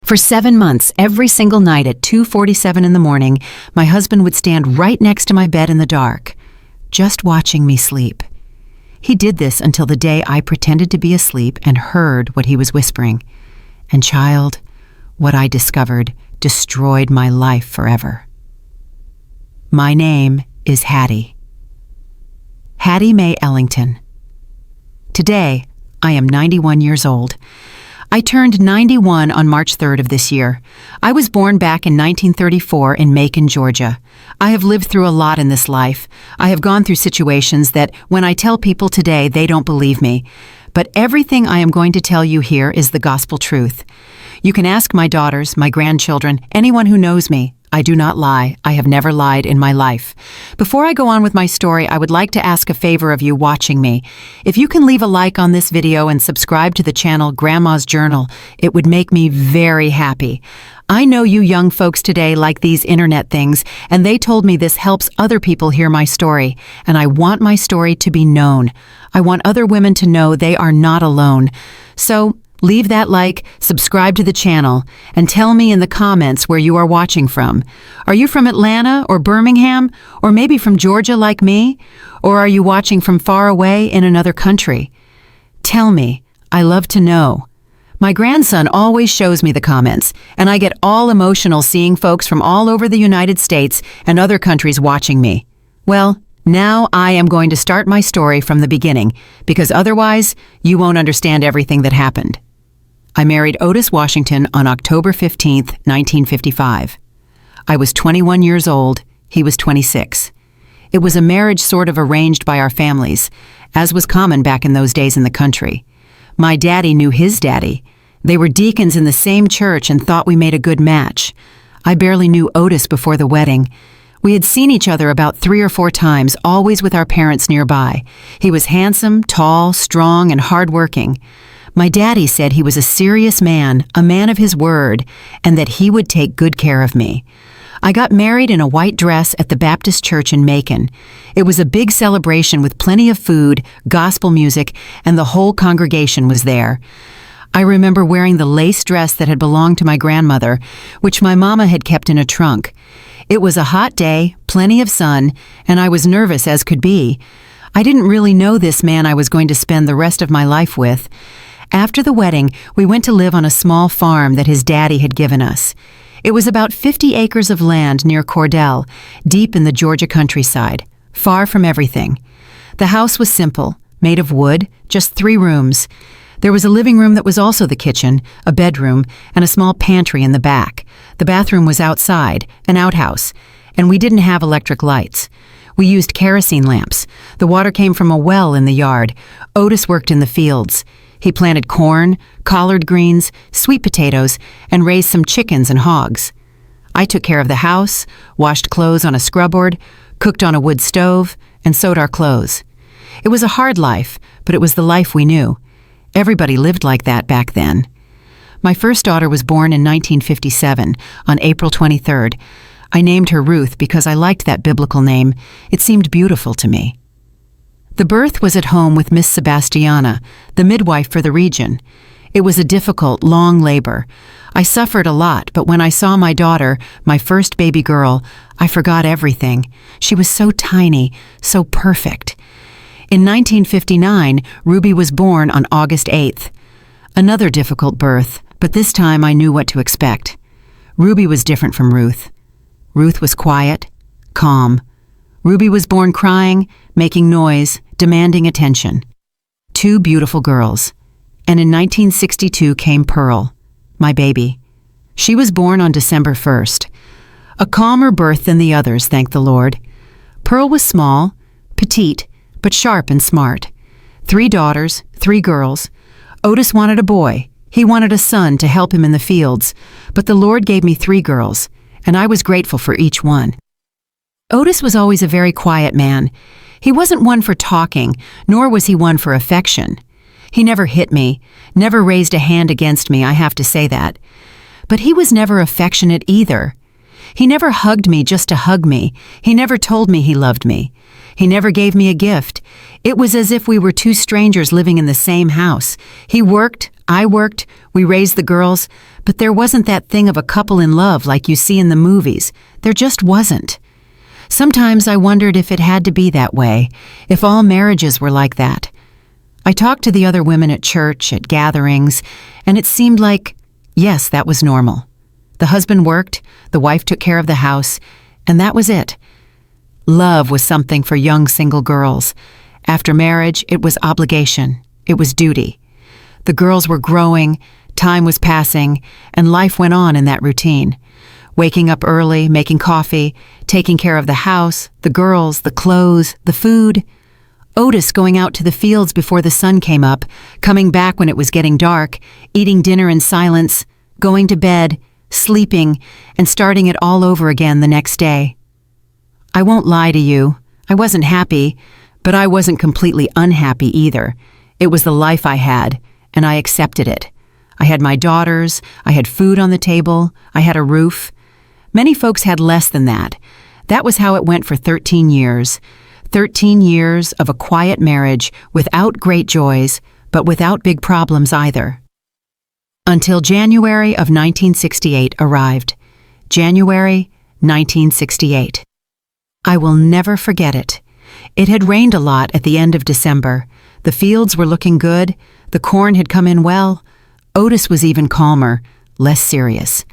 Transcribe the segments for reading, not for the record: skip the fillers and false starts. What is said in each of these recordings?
For 7 months, every single night at 2:47 in the morning, my husband would stand right next to my bed in the dark, just watching me sleep. He did this until the day I pretended to be asleep and heard what he was whispering. And child, what I discovered destroyed my life forever. My name is Hattie. Hattie Mae Ellington. Today, I am 91 years old. I turned 91 on March 3rd of this year. I was born back in 1934 in Macon, Georgia. I have lived through a lot in this life. I have gone through situations that, when I tell people today, they don't believe me. But everything I am going to tell you here is the gospel truth. You can ask my daughters, my grandchildren, anyone who knows me. I do not lie. I have never lied in my life. Before I go on with my story, I would like to ask a favor of you watching me. If you can leave a like on this video and subscribe to the channel Grandma's Journal, it would make me very happy. I know you young folks today like these internet things, and they told me this helps other people hear my story, and I want my story to be known. I want other women to know they are not alone. So, leave that like, subscribe to the channel, and tell me in the comments where you are watching from. Are you from Atlanta or Birmingham, or maybe from Georgia like me? Or are you watching from far away in another country? Tell me. I love to know. My grandson always shows me the comments, and I get all emotional seeing folks from all over the United States and other countries watching me. Well, now I am going to start my story from the beginning, because otherwise you won't understand everything that happened. I married Otis Washington on October 15, 1955. I was 21 years old, he was 26. It was a marriage sort of arranged by our families, as was common back in those days in the country. My daddy knew his daddy. They were deacons in the same church and thought we made a good match. I barely knew Otis before the wedding. We had seen each other about 3 or 4 times, always with our parents nearby. He was handsome, tall, strong, and hardworking. My daddy said he was a serious man, a man of his word, and that he would take good care of me. I got married in a white dress at the Baptist church in Macon. It was a big celebration with plenty of food, gospel music, and the whole congregation was there. I remember wearing the lace dress that had belonged to my grandmother, which my mama had kept in a trunk. It was a hot day, plenty of sun, and I was nervous as could be. I didn't really know this man I was going to spend the rest of my life with. After the wedding, we went to live on a small farm that his daddy had given us. It was about 50 acres of land near Cordell, deep in the Georgia countryside, far from everything. The house was simple, made of wood, just 3 rooms. There was a living room that was also the kitchen, a bedroom, and a small pantry in the back. The bathroom was outside, an outhouse, and we didn't have electric lights. We used kerosene lamps. The water came from a well in the yard. Otis worked in the fields. He planted corn, collard greens, sweet potatoes, and raised some chickens and hogs. I took care of the house, washed clothes on a scrubboard, cooked on a wood stove, and sewed our clothes. It was a hard life, but it was the life we knew. Everybody lived like that back then. My first daughter was born in 1957, on April 23rd. I named her Ruth because I liked that biblical name. It seemed beautiful to me. The birth was at home with Miss Sebastiana, the midwife for the region. It was a difficult, long labor. I suffered a lot, but when I saw my daughter, my first baby girl, I forgot everything. She was so tiny, so perfect. In 1959, Ruby was born on August 8th. Another difficult birth, but this time I knew what to expect. Ruby was different from Ruth. Ruth was quiet, calm. Ruby was born crying, making noise, demanding attention. 2 beautiful girls. And in 1962 came Pearl, my baby. She was born on December 1st. A calmer birth than the others, thank the Lord. Pearl was small, petite, but sharp and smart. 3 daughters, 3 girls. Otis wanted a boy. He wanted a son to help him in the fields. But the Lord gave me 3 girls, and I was grateful for each one. Otis was always a very quiet man. He wasn't one for talking, nor was he one for affection. He never hit me, never raised a hand against me, I have to say that. But he was never affectionate either. He never hugged me just to hug me. He never told me he loved me. He never gave me a gift. It was as if we were two strangers living in the same house. He worked, I worked, we raised the girls, but there wasn't that thing of a couple in love like you see in the movies. There just wasn't. Sometimes I wondered if it had to be that way, if all marriages were like that. I talked to the other women at church, at gatherings, and it seemed like, yes, that was normal. The husband worked, the wife took care of the house, and that was it. Love was something for young single girls. After marriage, it was obligation. It was duty. The girls were growing, time was passing, and life went on in that routine. Waking up early, making coffee, taking care of the house, the girls, the clothes, the food. Otis going out to the fields before the sun came up, coming back when it was getting dark, eating dinner in silence, going to bed, sleeping, and starting it all over again the next day. I won't lie to you. I wasn't happy, but I wasn't completely unhappy either. It was the life I had, and I accepted it. I had my daughters, I had food on the table, I had a roof. Many folks had less than that. That was how it went for 13 years. 13 years of a quiet marriage without great joys, but without big problems either. Until January of 1968 arrived. January 1968. I will never forget it. It had rained a lot at the end of December. The fields were looking good. The corn had come in well. Otis was even calmer, less serious.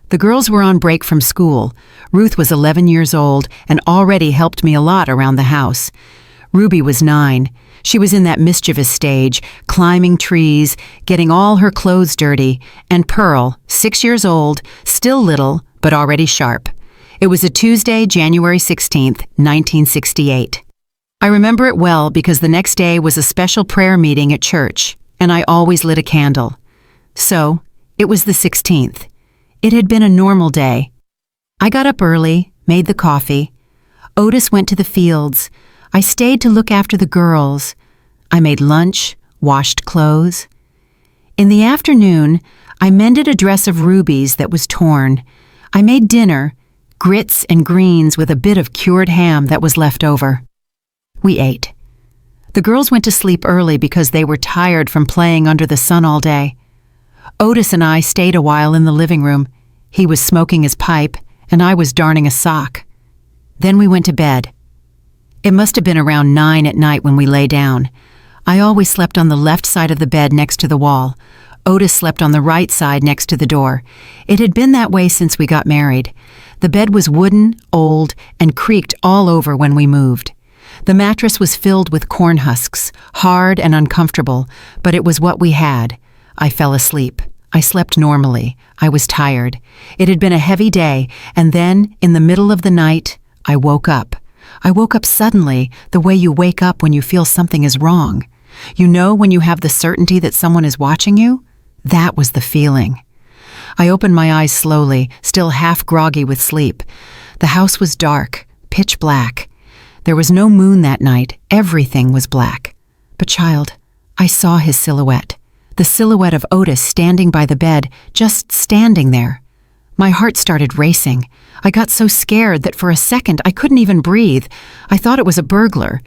The girls were on break from school. Ruth was 11 years old and already helped me a lot around the house. Ruby was 9. She was in that mischievous stage, climbing trees, getting all her clothes dirty, and Pearl, 6 years old, still little, but already sharp. It was a Tuesday, January 16th, 1968. I remember it well because the next day was a special prayer meeting at church, and I always lit a candle. So, it was the 16th. It had been a normal day. I got up early, made the coffee. Otis went to the fields. I stayed to look after the girls. I made lunch, washed clothes. In the afternoon, I mended a dress of Ruby's that was torn. I made dinner, grits and greens with a bit of cured ham that was left over. We ate. The girls went to sleep early because they were tired from playing under the sun all day. Otis and I stayed a while in the living room. He was smoking his pipe, and I was darning a sock. Then we went to bed. It must have been around 9 at night when we lay down. I always slept on the left side of the bed next to the wall. Otis slept on the right side next to the door. It had been that way since we got married. The bed was wooden, old, and creaked all over when we moved. The mattress was filled with corn husks, hard and uncomfortable, but it was what we had. I fell asleep. I slept normally. I was tired. It had been a heavy day, and then, in the middle of the night, I woke up. I woke up suddenly, the way you wake up when you feel something is wrong. You know when you have the certainty that someone is watching you? That was the feeling. I opened my eyes slowly, still half groggy with sleep. The house was dark, pitch black. There was no moon that night. Everything was black. But child, I saw his silhouette. The silhouette of Otis standing by the bed, just standing there. My heart started racing. I got so scared that for a second I couldn't even breathe. I thought it was a burglar.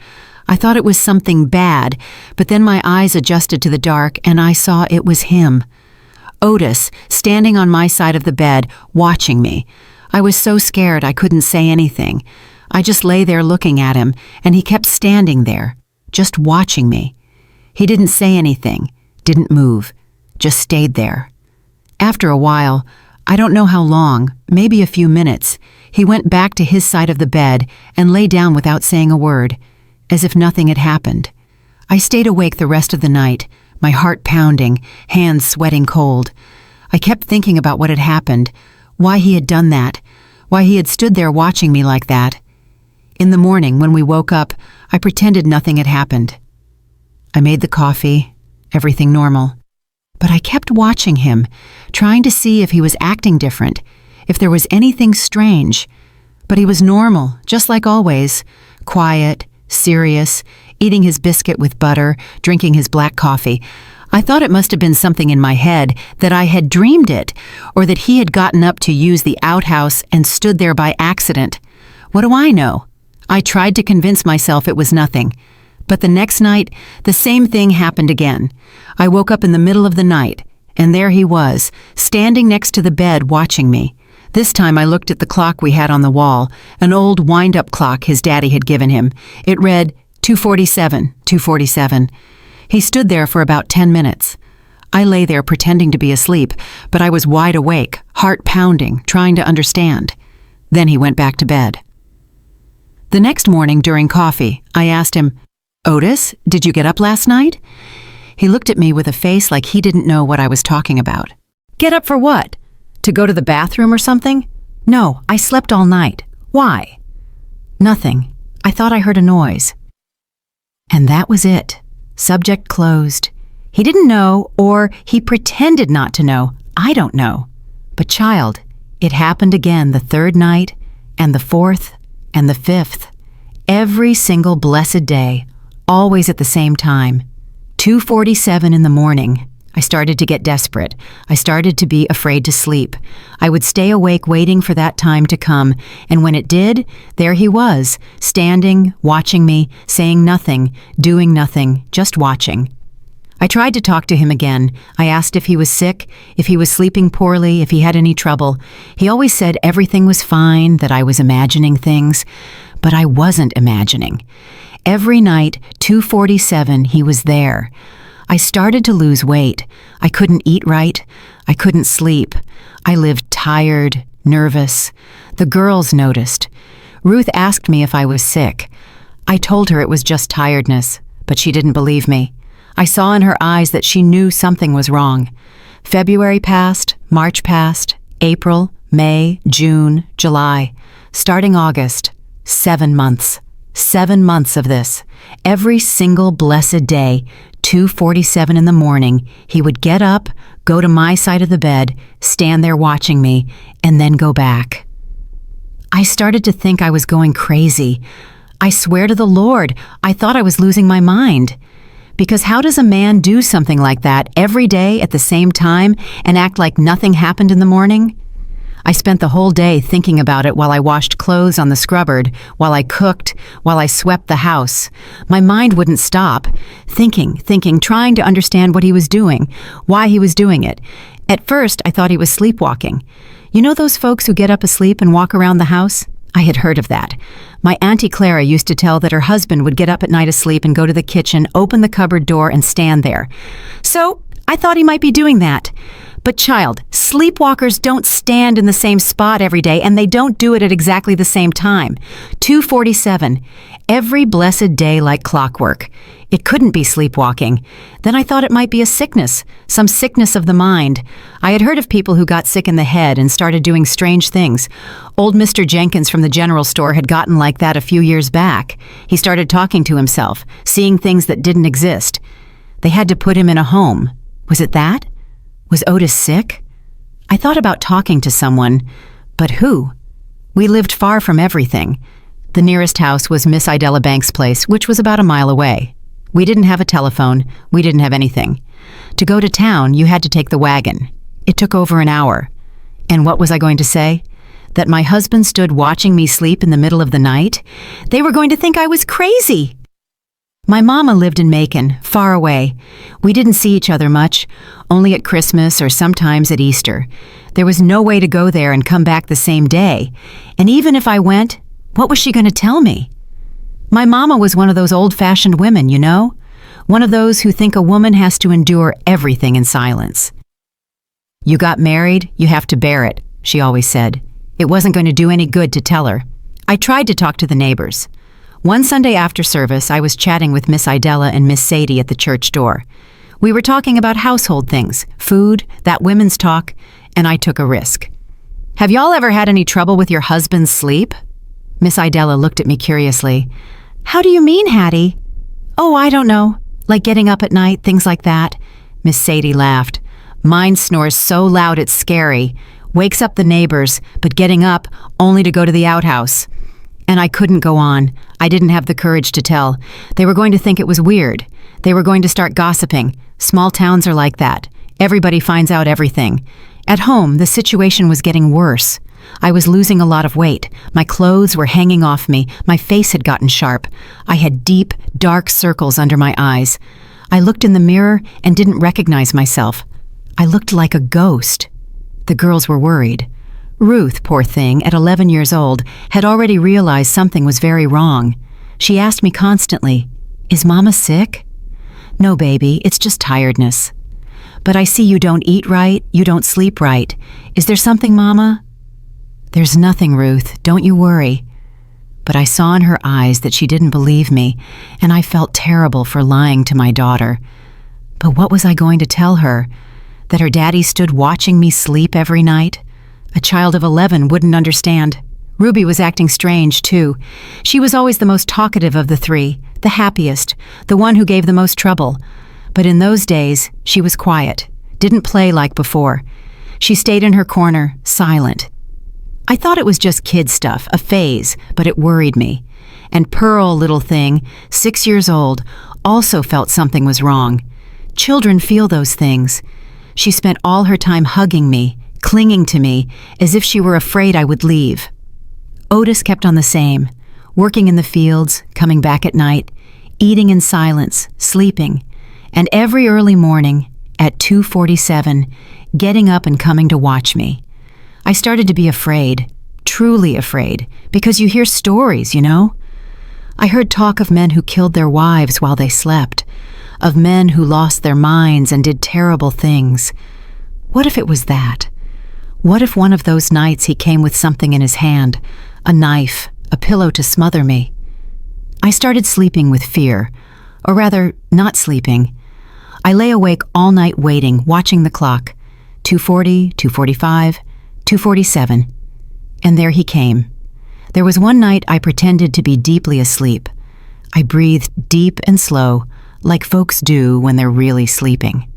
I thought it was something bad, but then my eyes adjusted to the dark and I saw it was him. Otis, standing on my side of the bed, watching me. I was so scared I couldn't say anything. I just lay there looking at him, and he kept standing there, just watching me. He didn't say anything, didn't move, just stayed there. After a while, I don't know how long, maybe a few minutes, he went back to his side of the bed and lay down without saying a word, as if nothing had happened. I stayed awake the rest of the night, my heart pounding, hands sweating cold. I kept thinking about what had happened, why he had done that, why he had stood there watching me like that. In the morning, when we woke up, I pretended nothing had happened. I made the coffee, everything normal. But I kept watching him, trying to see if he was acting different, if there was anything strange. But he was normal, just like always, quiet, serious, eating his biscuit with butter, drinking his black coffee. I thought it must have been something in my head, that I had dreamed it, or that he had gotten up to use the outhouse and stood there by accident. What do I know? I tried to convince myself it was nothing. But the next night, the same thing happened again. I woke up in the middle of the night, and there he was, standing next to the bed watching me. This time I looked at the clock we had on the wall, an old wind-up clock his daddy had given him. It read 2:47, 2:47. He stood there for about 10 minutes. I lay there pretending to be asleep, but I was wide awake, heart pounding, trying to understand. Then he went back to bed. The next morning during coffee, I asked him, "Otis, did you get up last night?" He looked at me with a face like he didn't know what I was talking about. "Get up for what? To go to the bathroom or something?" "No, I slept all night." "Why?" "Nothing. I thought I heard a noise." And that was it. Subject closed. He didn't know, or he pretended not to know. I don't know. But child, it happened again the third night, and the fourth, and the fifth. Every single blessed day, always at the same time. 2:47 in the morning. I started to get desperate. I started to be afraid to sleep. I would stay awake waiting for that time to come, and when it did, there he was, standing, watching me, saying nothing, doing nothing, just watching. I tried to talk to him again. I asked if he was sick, if he was sleeping poorly, if he had any trouble. He always said everything was fine, that I was imagining things, but I wasn't imagining. Every night, 2:47, he was there. I started to lose weight. I couldn't eat right. I couldn't sleep. I lived tired, nervous. The girls noticed. Ruth asked me if I was sick. I told her it was just tiredness, but she didn't believe me. I saw in her eyes that she knew something was wrong. February passed, March passed, April, May, June, July. Starting August, 7 months. 7 months of this. Every single blessed day, 2:47 in the morning, he would get up, go to my side of the bed, stand there watching me, and then go back. I started to think I was going crazy. I swear to the Lord, I thought I was losing my mind. Because how does a man do something like that every day at the same time and act like nothing happened in the morning? I spent the whole day thinking about it while I washed clothes on the scrubboard, while I cooked, while I swept the house. My mind wouldn't stop. Thinking, trying to understand what he was doing, why he was doing it. At first, I thought he was sleepwalking. You know those folks who get up asleep and walk around the house? I had heard of that. My Auntie Clara used to tell that her husband would get up at night asleep and go to the kitchen, open the cupboard door, and stand there. So, I thought he might be doing that. But child, sleepwalkers don't stand in the same spot every day, and they don't do it at exactly the same time. 2:47, every blessed day like clockwork. It couldn't be sleepwalking. Then I thought it might be a sickness, some sickness of the mind. I had heard of people who got sick in the head and started doing strange things. Old Mr. Jenkins from the general store had gotten like that a few years back. He started talking to himself, seeing things that didn't exist. They had to put him in a home. Was it that? Was Otis sick? I thought about talking to someone, but who? We lived far from everything. The nearest house was Miss Idella Banks' place, which was about a mile away. We didn't have a telephone. We didn't have anything. To go to town, you had to take the wagon. It took over an hour. And what was I going to say? That my husband stood watching me sleep in the middle of the night? They were going to think I was crazy. My mama lived in Macon, far away. We didn't see each other much, only at Christmas or sometimes at Easter. There was no way to go there and come back the same day. And even if I went, what was she going to tell me? My mama was one of those old-fashioned women, you know? One of those who think a woman has to endure everything in silence. You got married, you have to bear it, she always said. It wasn't going to do any good to tell her. I tried to talk to the neighbors. One Sunday after service, I was chatting with Miss Idella and Miss Sadie at the church door. We were talking about household things, food, that women's talk, and I took a risk. Have y'all ever had any trouble with your husband's sleep? Miss Idella looked at me curiously. How do you mean, Hattie? Oh, I don't know. Like getting up at night, things like that. Miss Sadie laughed. Mine snores so loud it's scary. Wakes up the neighbors, but getting up only to go to the outhouse. And I couldn't go on. I didn't have the courage to tell. They were going to think it was weird. They were going to start gossiping. Small towns are like that. Everybody finds out everything. At home, the situation was getting worse. I was losing a lot of weight. My clothes were hanging off me. My face had gotten sharp. I had deep, dark circles under my eyes. I looked in the mirror and didn't recognize myself. I looked like a ghost. The girls were worried. Ruth, poor thing, at 11 years old, had already realized something was very wrong. She asked me constantly, "Is Mama sick?" "No, baby, it's just tiredness." "But I see you don't eat right, you don't sleep right. Is there something, Mama?" "There's nothing, Ruth, don't you worry." But I saw in her eyes that she didn't believe me, and I felt terrible for lying to my daughter. But what was I going to tell her? That her daddy stood watching me sleep every night? A child of 11 wouldn't understand. Ruby was acting strange, too. She was always the most talkative of the three, the happiest, the one who gave the most trouble. But in those days, she was quiet, didn't play like before. She stayed in her corner, silent. I thought it was just kid stuff, a phase, but it worried me. And Pearl, little thing, 6 years old, also felt something was wrong. Children feel those things. She spent all her time hugging me, clinging to me, as if she were afraid I would leave. Otis kept on the same, working in the fields, coming back at night, eating in silence, sleeping, and every early morning, at 2:47, getting up and coming to watch me. I started to be afraid, truly afraid, because you hear stories, you know? I heard talk of men who killed their wives while they slept, of men who lost their minds and did terrible things. What if it was that? What if one of those nights he came with something in his hand, a knife, a pillow to smother me? I started sleeping with fear, or rather, not sleeping. I lay awake all night waiting, watching the clock. 2:40, 2:45, 2:47. And there he came. There was one night I pretended to be deeply asleep. I breathed deep and slow, like folks do when they're really sleeping.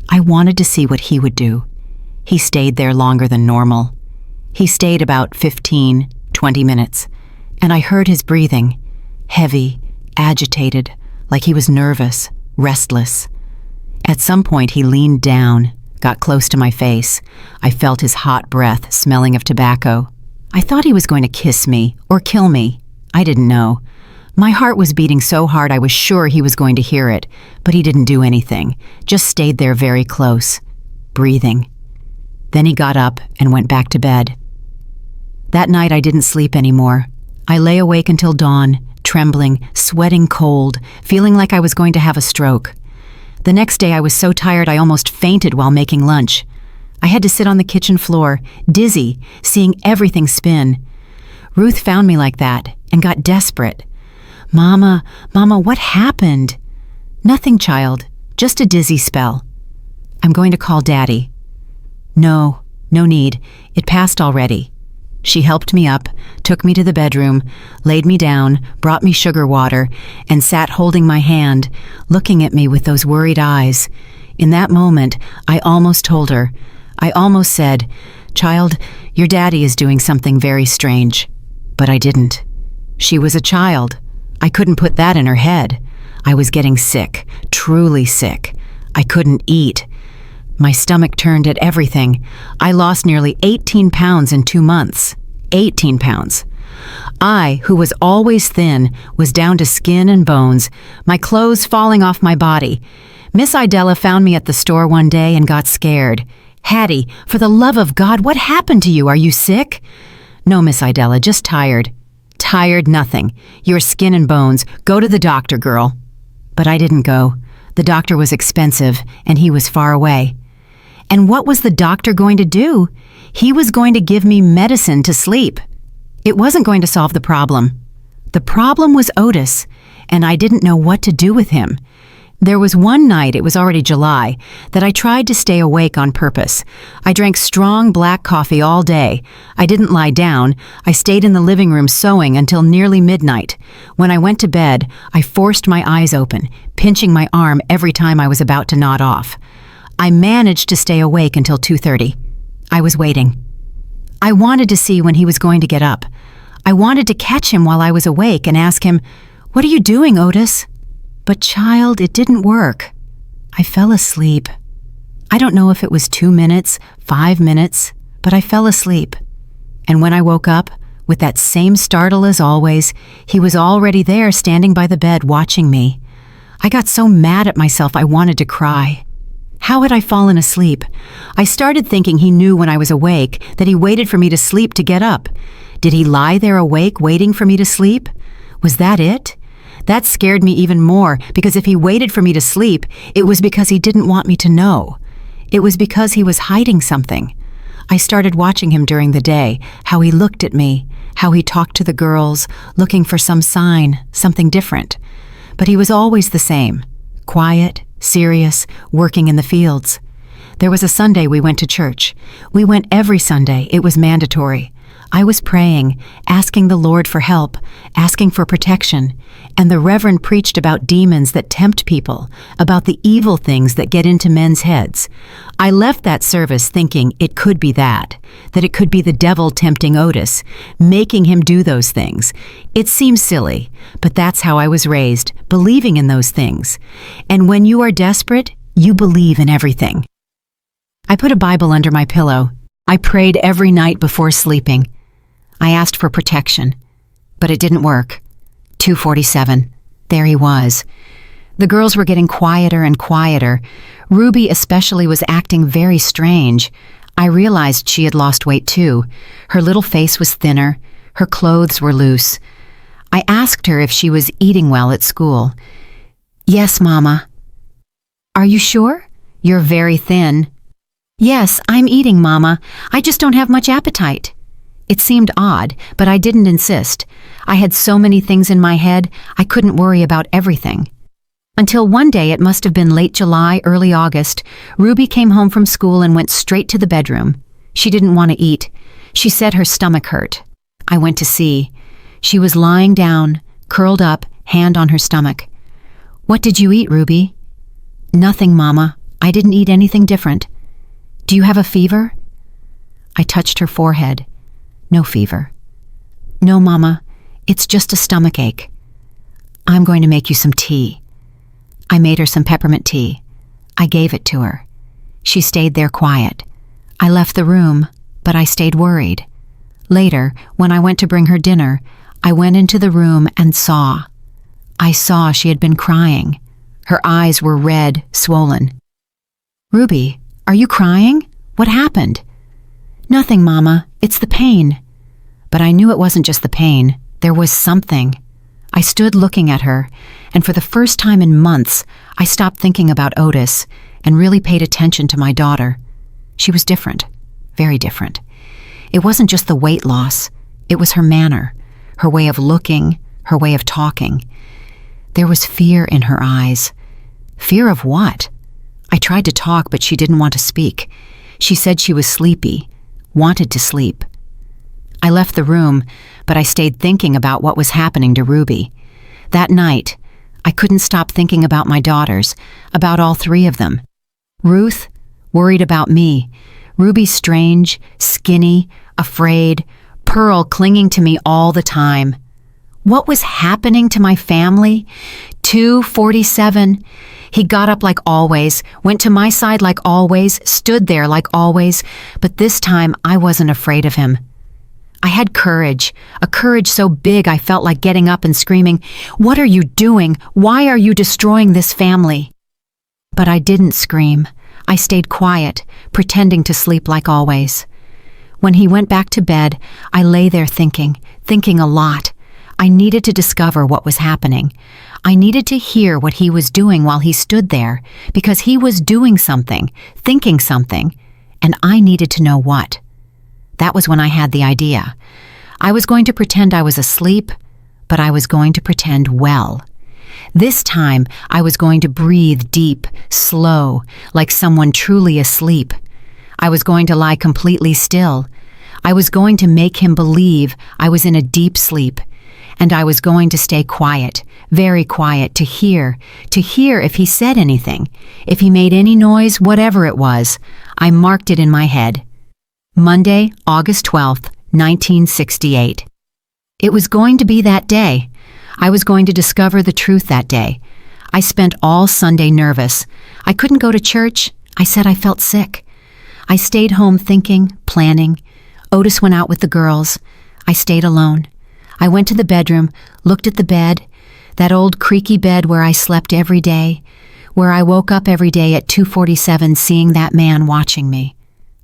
I wanted to see what he would do. He stayed there longer than normal. He stayed about 15, 20 minutes, and I heard his breathing, heavy, agitated, like he was nervous, restless. At some point he leaned down, got close to my face. I felt his hot breath smelling of tobacco. I thought he was going to kiss me or kill me. I didn't know. My heart was beating so hard I was sure he was going to hear it, but he didn't do anything, just stayed there very close, breathing. Then he got up and went back to bed. That night I didn't sleep anymore. I lay awake until dawn, trembling, sweating cold, feeling like I was going to have a stroke. The next day I was so tired I almost fainted while making lunch. I had to sit on the kitchen floor, dizzy, seeing everything spin. Ruth found me like that and got desperate. Mama, what happened?" "Nothing, child, just a dizzy spell." "I'm going to call Daddy." No need. It passed already." She helped me up, took me to the bedroom, laid me down, brought me sugar water, and sat holding my hand, looking at me with those worried eyes. In that moment, I almost told her. I almost said, "Child, your daddy is doing something very strange." But I didn't. She was a child. I couldn't put that in her head. I was getting sick, truly sick. I couldn't eat. My stomach turned at everything. I lost nearly 18 pounds in 2 months. 18 pounds. I, who was always thin, was down to skin and bones, my clothes falling off my body. Miss Idella found me at the store one day and got scared. "Hattie, for the love of God, what happened to you? Are you sick?" "No, Miss Idella, just tired." "Tired nothing. You're skin and bones. Go to the doctor, girl." But I didn't go. The doctor was expensive, and he was far away. And what was the doctor going to do? He was going to give me medicine to sleep. It wasn't going to solve the problem. The problem was Otis, and I didn't know what to do with him. There was one night, it was already July, that I tried to stay awake on purpose. I drank strong black coffee all day. I didn't lie down. I stayed in the living room sewing until nearly midnight. When I went to bed, I forced my eyes open, pinching my arm every time I was about to nod off. I managed to stay awake until 2:30. I was waiting. I wanted to see when he was going to get up. I wanted to catch him while I was awake and ask him, "What are you doing, Otis?" But child, it didn't work. I fell asleep. I don't know if it was 2 minutes, 5 minutes, but I fell asleep. And when I woke up, with that same startle as always, he was already there standing by the bed watching me. I got so mad at myself I wanted to cry. How had I fallen asleep? I started thinking he knew when I was awake, that he waited for me to sleep to get up. Did he lie there awake waiting for me to sleep? Was that it? That scared me even more, because if he waited for me to sleep, it was because he didn't want me to know. It was because he was hiding something. I started watching him during the day, how he looked at me, how he talked to the girls, looking for some sign, something different. But he was always the same, quiet, serious, working in the fields. There was a Sunday we went to church. We went every Sunday. It was mandatory. I was praying, asking the Lord for help, asking for protection, and the Reverend preached about demons that tempt people, about the evil things that get into men's heads. I left that service thinking it could be that it could be the devil tempting Otis, making him do those things. It seems silly, but that's how I was raised, believing in those things. And when you are desperate, you believe in everything. I put a Bible under my pillow. I prayed every night before sleeping. I asked for protection, but it didn't work. 2:47. There he was. The girls were getting quieter and quieter. Ruby especially was acting very strange. I realized she had lost weight too. Her little face was thinner. Her clothes were loose. I asked her if she was eating well at school. "Yes, Mama." "Are you sure? You're very thin." "Yes, I'm eating, Mama. I just don't have much appetite." It seemed odd, but I didn't insist. I had so many things in my head, I couldn't worry about everything. Until one day, it must have been late July, early August, Ruby came home from school and went straight to the bedroom. She didn't want to eat. She said her stomach hurt. I went to see. She was lying down, curled up, hand on her stomach. "What did you eat, Ruby?" "Nothing, Mama. I didn't eat anything different." "Do you have a fever?" I touched her forehead. "No fever." "No, Mama. It's just a stomach ache." "I'm going to make you some tea." I made her some peppermint tea. I gave it to her. She stayed there quiet. I left the room, but I stayed worried. Later, when I went to bring her dinner, I went into the room and saw. I saw she had been crying. Her eyes were red, swollen. "Ruby, are you crying? What happened?" "Nothing, Mama. It's the pain." But I knew it wasn't just the pain. There was something. I stood looking at her, and for the first time in months, I stopped thinking about Otis and really paid attention to my daughter. She was different, very different. It wasn't just the weight loss. It was her manner, her way of looking, her way of talking. There was fear in her eyes. Fear of what? I tried to talk, but she didn't want to speak. She said she was sleepy, wanted to sleep. I left the room, but I stayed thinking about what was happening to Ruby. That night, I couldn't stop thinking about my daughters, about all three of them. Ruth, worried about me. Ruby strange, skinny, afraid. Pearl clinging to me all the time. What was happening to my family? 2:47. He got up like always, went to my side like always, stood there like always, but this time I wasn't afraid of him. I had courage, a courage so big I felt like getting up and screaming, "What are you doing? Why are you destroying this family?" But I didn't scream. I stayed quiet, pretending to sleep like always. When he went back to bed, I lay there thinking a lot. I needed to discover what was happening. I needed to hear what he was doing while he stood there, because he was doing something, thinking something, and I needed to know what. That was when I had the idea. I was going to pretend I was asleep, but I was going to pretend well. This time, I was going to breathe deep, slow, like someone truly asleep. I was going to lie completely still. I was going to make him believe I was in a deep sleep. And I was going to stay quiet, very quiet, to hear if he said anything, if he made any noise, whatever it was. I marked it in my head. Monday, August 12th, 1968. It was going to be that day. I was going to discover the truth that day. I spent all Sunday nervous. I couldn't go to church. I said I felt sick. I stayed home thinking, planning. Otis went out with the girls. I stayed alone. I went to the bedroom, looked at the bed, that old creaky bed where I slept every day, where I woke up every day at 2:47 seeing that man watching me.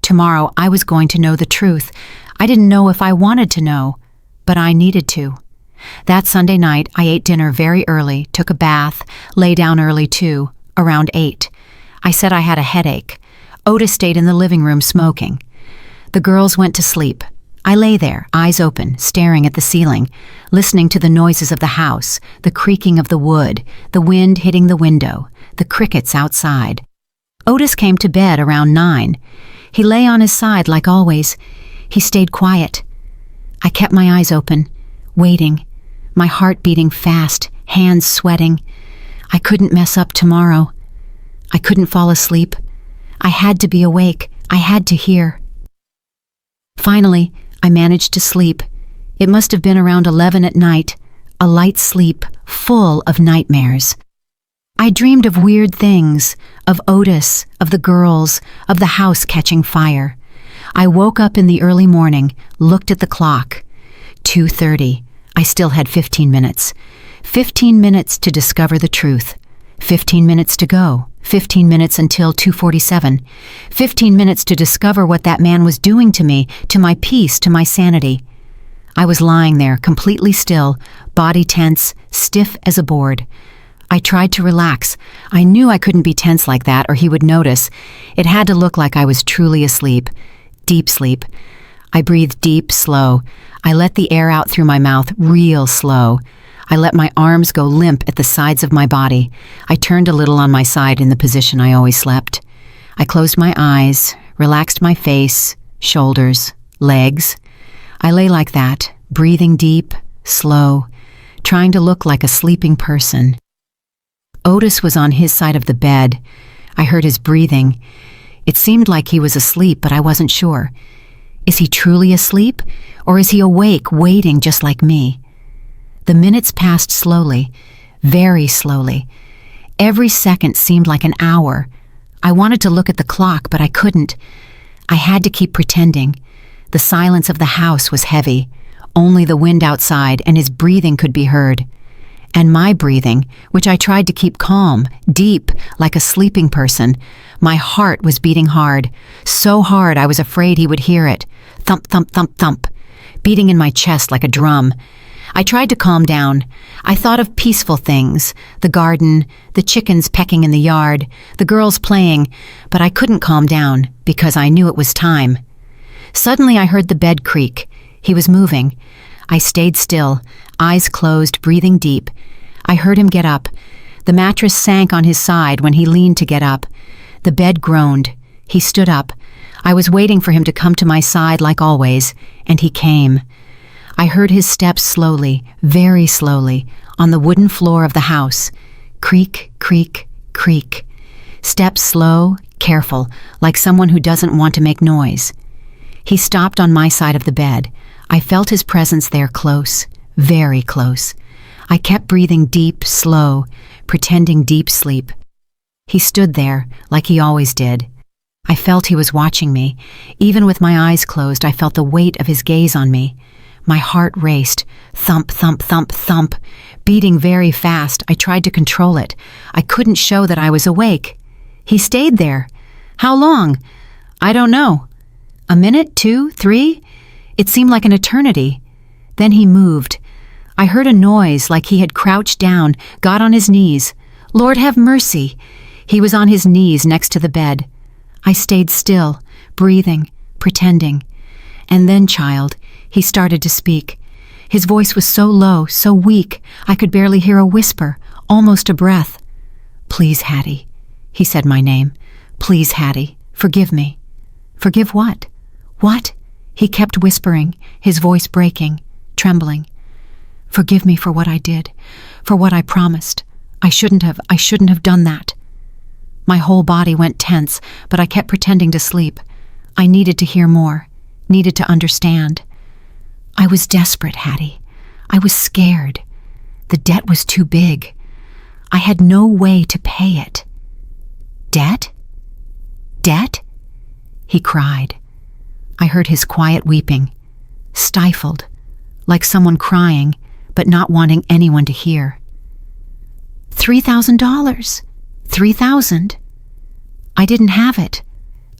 Tomorrow I was going to know the truth. I didn't know if I wanted to know, but I needed to. That Sunday night, I ate dinner very early, took a bath, lay down early too, around 8. I said I had a headache. Otis stayed in the living room smoking. The girls went to sleep. I lay there, eyes open, staring at the ceiling, listening to the noises of the house, the creaking of the wood, the wind hitting the window, the crickets outside. Otis came to bed around 9. He lay on his side like always. He stayed quiet. I kept my eyes open, waiting, my heart beating fast, hands sweating. I couldn't mess up tomorrow. I couldn't fall asleep. I had to be awake. I had to hear. Finally, I managed to sleep. It must have been around 11 at night, a light sleep full of nightmares. I dreamed of weird things, of Otis, of the girls, of the house catching fire. I woke up in the early morning, looked at the clock. 2:30. I still had 15 minutes. 15 minutes to discover the truth. 15 minutes to go. 15 minutes until 2:47. 15 minutes to discover what that man was doing to me, to my peace, to my sanity. I was lying there, completely still, body tense, stiff as a board. I tried to relax. I knew I couldn't be tense like that or he would notice. It had to look like I was truly asleep. Deep sleep. I breathed deep, slow. I let the air out through my mouth real slow. I let my arms go limp at the sides of my body. I turned a little on my side in the position I always slept. I closed my eyes, relaxed my face, shoulders, legs. I lay like that, breathing deep, slow, trying to look like a sleeping person. Otis was on his side of the bed. I heard his breathing. It seemed like he was asleep, but I wasn't sure. Is he truly asleep, or is he awake, waiting just like me? The minutes passed slowly, very slowly. Every second seemed like an hour. I wanted to look at the clock, but I couldn't. I had to keep pretending. The silence of the house was heavy. Only the wind outside and his breathing could be heard. And my breathing, which I tried to keep calm, deep, like a sleeping person. My heart was beating hard, so hard I was afraid he would hear it. Thump, thump, thump, thump, beating in my chest like a drum. I tried to calm down. I thought of peaceful things, the garden, the chickens pecking in the yard, the girls playing, but I couldn't calm down because I knew it was time. Suddenly I heard the bed creak. He was moving. I stayed still, eyes closed, breathing deep. I heard him get up. The mattress sank on his side when he leaned to get up. The bed groaned. He stood up. I was waiting for him to come to my side like always, and he came. I heard his steps slowly, very slowly, on the wooden floor of the house. Creak, creak, creak. Steps slow, careful, like someone who doesn't want to make noise. He stopped on my side of the bed. I felt his presence there close, very close. I kept breathing deep, slow, pretending deep sleep. He stood there, like he always did. I felt he was watching me. Even with my eyes closed, I felt the weight of his gaze on me. My heart raced, thump, thump, thump, thump, beating very fast. I tried to control it. I couldn't show that I was awake. He stayed there. How long? I don't know. A minute, 2, 3? It seemed like an eternity. Then he moved. I heard a noise like he had crouched down, got on his knees. Lord have mercy. He was on his knees next to the bed. I stayed still, breathing, pretending. And then, child, he started to speak. His voice was so low, so weak, I could barely hear a whisper, almost a breath. Please, Hattie. He said my name. Please, Hattie, forgive me. Forgive what? What? He kept whispering, his voice breaking, trembling. Forgive me for what I did, for what I promised. I shouldn't have done that. My whole body went tense, but I kept pretending to sleep. I needed to hear more, needed to understand. I was desperate, Hattie. I was scared. The debt was too big. I had no way to pay it. Debt? Debt? He cried. I heard his quiet weeping, stifled, like someone crying, but not wanting anyone to hear. $3,000. $3,000. I didn't have it.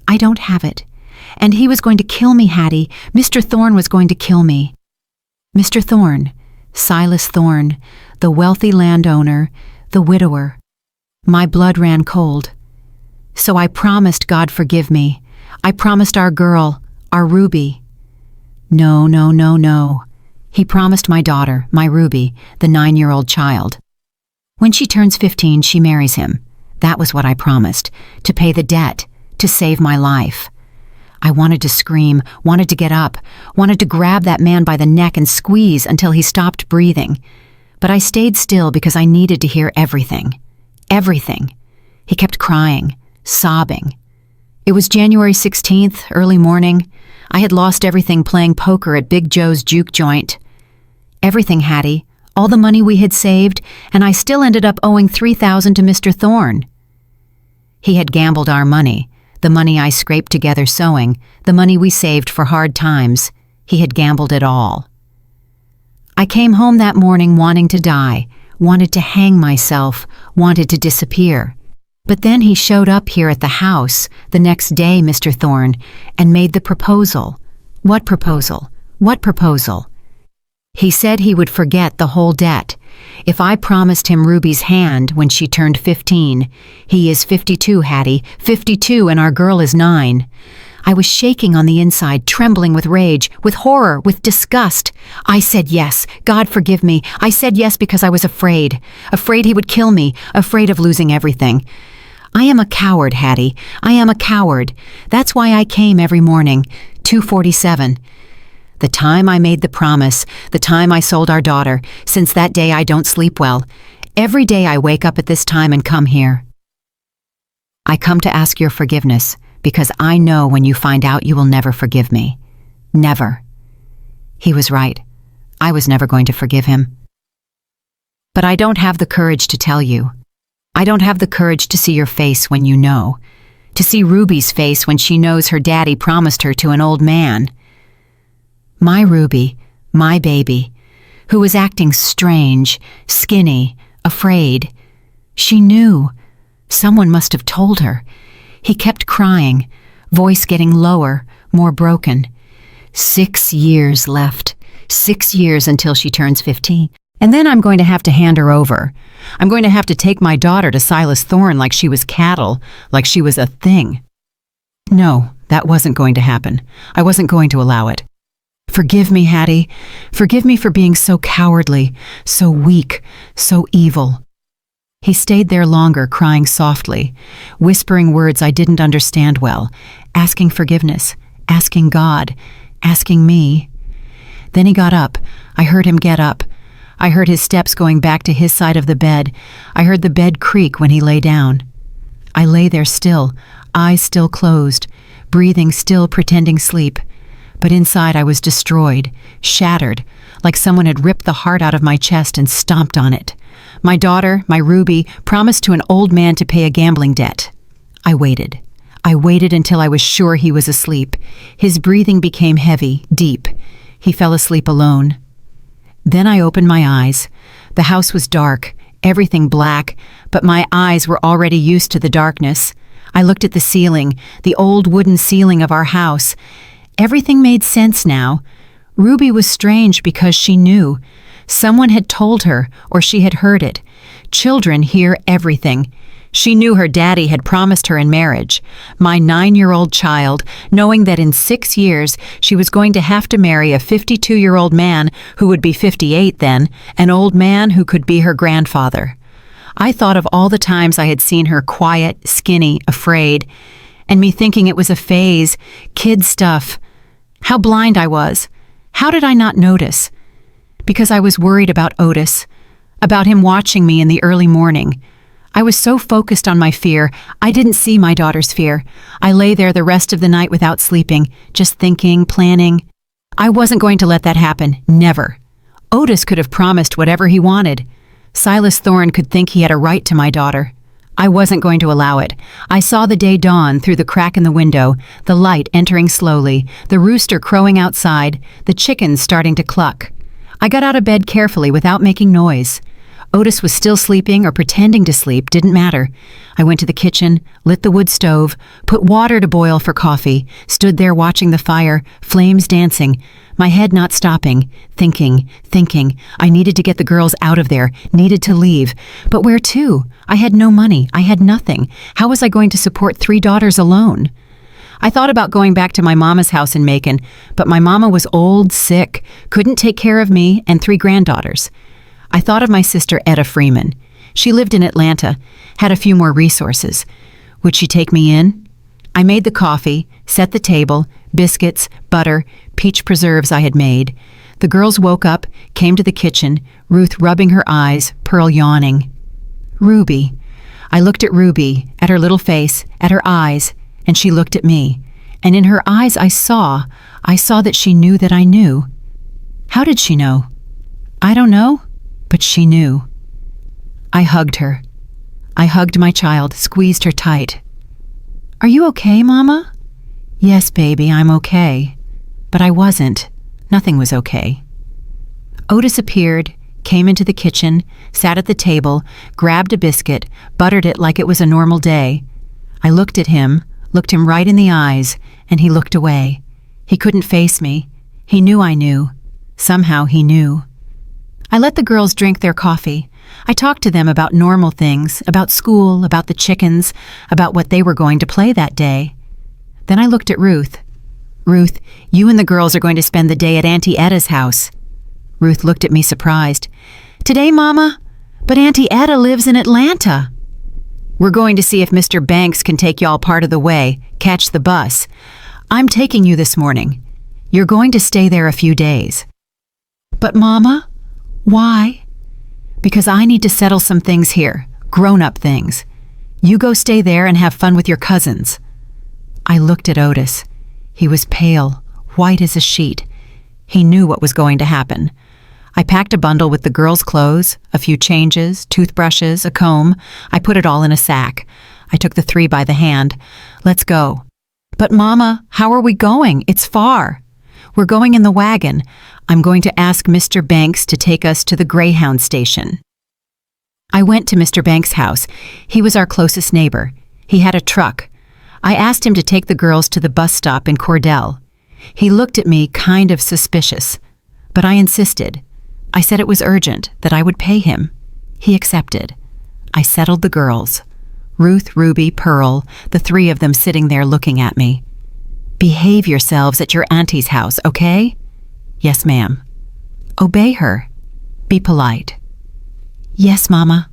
I don't have it. And he was going to kill me, Hattie. Mr. Thorne was going to kill me. Mr. Thorne, Silas Thorne, the wealthy landowner, the widower. My blood ran cold. So I promised God forgive me. I promised our girl, our Ruby. No, no, no, no. He promised my daughter, my Ruby, the 9-year-old child. When she turns 15, she marries him. That was what I promised, to pay the debt, to save my life. I wanted to scream, wanted to get up, wanted to grab that man by the neck and squeeze until he stopped breathing. But I stayed still because I needed to hear everything. Everything. He kept crying, sobbing. It was January 16th, early morning. I had lost everything playing poker at Big Joe's juke joint. Everything, Hattie. All the money we had saved, and I still ended up owing $3,000 to Mr. Thorne. He had gambled our money, the money I scraped together sewing, the money we saved for hard times. He had gambled it all. I came home that morning wanting to die, wanted to hang myself, wanted to disappear. But then he showed up here at the house the next day, Mr. Thorne, and made the proposal. What proposal? What proposal? He said he would forget the whole debt. If I promised him Ruby's hand when she turned 15, he is 52, Hattie, 52, and our girl is 9. I was shaking on the inside, trembling with rage, with horror, with disgust. I said yes. God forgive me. I said yes because I was afraid. Afraid he would kill me, afraid of losing everything. I am a coward, Hattie. I am a coward. That's why I came every morning, 2:47. The time I made the promise, the time I sold our daughter, since that day I don't sleep well. Every day I wake up at this time and come here. I come to ask your forgiveness, because I know when you find out you will never forgive me. Never. He was right. I was never going to forgive him. But I don't have the courage to tell you. I don't have the courage to see your face when you know. To see Ruby's face when she knows her daddy promised her to an old man. My Ruby, my baby, who was acting strange, skinny, afraid. She knew. Someone must have told her. He kept crying, voice getting lower, more broken. 6 years left. 6 years until she turns 15. And then I'm going to have to hand her over. I'm going to have to take my daughter to Silas Thorne like she was cattle, like she was a thing. No, that wasn't going to happen. I wasn't going to allow it. Forgive me, Hattie. Forgive me for being so cowardly, so weak, so evil. He stayed there longer, crying softly, whispering words I didn't understand well, asking forgiveness, asking God, asking me. Then he got up. I heard him get up. I heard his steps going back to his side of the bed. I heard the bed creak when he lay down. I lay there still, eyes still closed, breathing still, pretending sleep. But inside I was destroyed, shattered, like someone had ripped the heart out of my chest and stomped on it. My daughter, my Ruby, promised to an old man to pay a gambling debt. I waited. I waited until I was sure he was asleep. His breathing became heavy, deep. He fell asleep alone. Then I opened my eyes. The house was dark, everything black, but my eyes were already used to the darkness. I looked at the ceiling, the old wooden ceiling of our house. Everything made sense now. Ruby was strange because she knew. Someone had told her, or she had heard it. Children hear everything. She knew her daddy had promised her in marriage. My 9-year-old child, knowing that in 6 years she was going to have to marry a 52-year-old man who would be 58 then, an old man who could be her grandfather. I thought of all the times I had seen her quiet, skinny, afraid, and me thinking it was a phase, kid stuff. How blind I was. How did I not notice? Because I was worried about Otis, about him watching me in the early morning. I was so focused on my fear, I didn't see my daughter's fear. I lay there the rest of the night without sleeping, just thinking, planning. I wasn't going to let that happen, never. Otis could have promised whatever he wanted. Silas Thorne could think he had a right to my daughter. I wasn't going to allow it. I saw the day dawn through the crack in the window, the light entering slowly, the rooster crowing outside, the chickens starting to cluck. I got out of bed carefully without making noise. Otis was still sleeping or pretending to sleep, didn't matter. I went to the kitchen, lit the wood stove, put water to boil for coffee, stood there watching the fire, flames dancing, my head not stopping, thinking. I needed to get the girls out of there, needed to leave. But where to? I had no money, I had nothing. How was I going to support 3 daughters alone? I thought about going back to my mama's house in Macon, but my mama was old, sick, couldn't take care of me and 3 granddaughters. I thought of my sister Etta Freeman. She lived in Atlanta, had a few more resources. Would she take me in? I made the coffee, set the table, biscuits, butter, peach preserves I had made. The girls woke up, came to the kitchen, Ruth rubbing her eyes, Pearl yawning. Ruby. I looked at Ruby, at her little face, at her eyes, and she looked at me. And in her eyes I saw that she knew that I knew. How did she know? I don't know, but she knew. I hugged her. I hugged my child, squeezed her tight. Are you okay, Mama? Yes, baby, I'm okay. But I wasn't. Nothing was okay. Otis appeared, came into the kitchen, sat at the table, grabbed a biscuit, buttered it like it was a normal day. I looked at him, looked him right in the eyes, and he looked away. He couldn't face me. He knew I knew. Somehow he knew. I let the girls drink their coffee. I talked to them about normal things, about school, about the chickens, about what they were going to play that day. Then I looked at Ruth. Ruth, you and the girls are going to spend the day at Auntie Etta's house. Ruth looked at me surprised. Today, Mama? But Auntie Etta lives in Atlanta. We're going to see if Mr. Banks can take y'all part of the way, catch the bus. I'm taking you this morning. You're going to stay there a few days. But Mama, why? Because I need to settle some things here, grown-up things. You go stay there and have fun with your cousins. I looked at Otis. He was pale, white as a sheet. He knew what was going to happen. I packed a bundle with the girls' clothes, a few changes, toothbrushes, a comb. I put it all in a sack. I took the 3 by the hand. Let's go. But Mama, how are we going? It's far. We're going in the wagon. I'm going to ask Mr. Banks to take us to the Greyhound station. I went to Mr. Banks' house. He was our closest neighbor. He had a truck. I asked him to take the girls to the bus stop in Cordell. He looked at me kind of suspicious, but I insisted. I said it was urgent, that I would pay him. He accepted. I settled the girls. Ruth, Ruby, Pearl, the 3 of them sitting there looking at me. Behave yourselves at your auntie's house, okay? Yes, ma'am. Obey her. Be polite. Yes, Mama.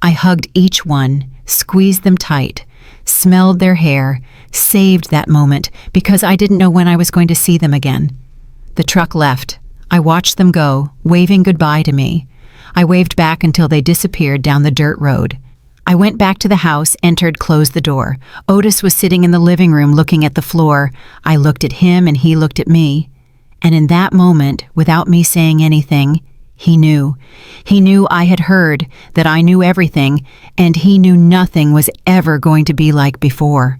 I hugged each one, squeezed them tight, smelled their hair, saved that moment because I didn't know when I was going to see them again. The truck left. I watched them go, waving goodbye to me. I waved back until they disappeared down the dirt road. I went back to the house, entered, closed the door. Otis was sitting in the living room looking at the floor. I looked at him and he looked at me. And in that moment, without me saying anything, he knew. He knew I had heard, that I knew everything, and he knew nothing was ever going to be like before.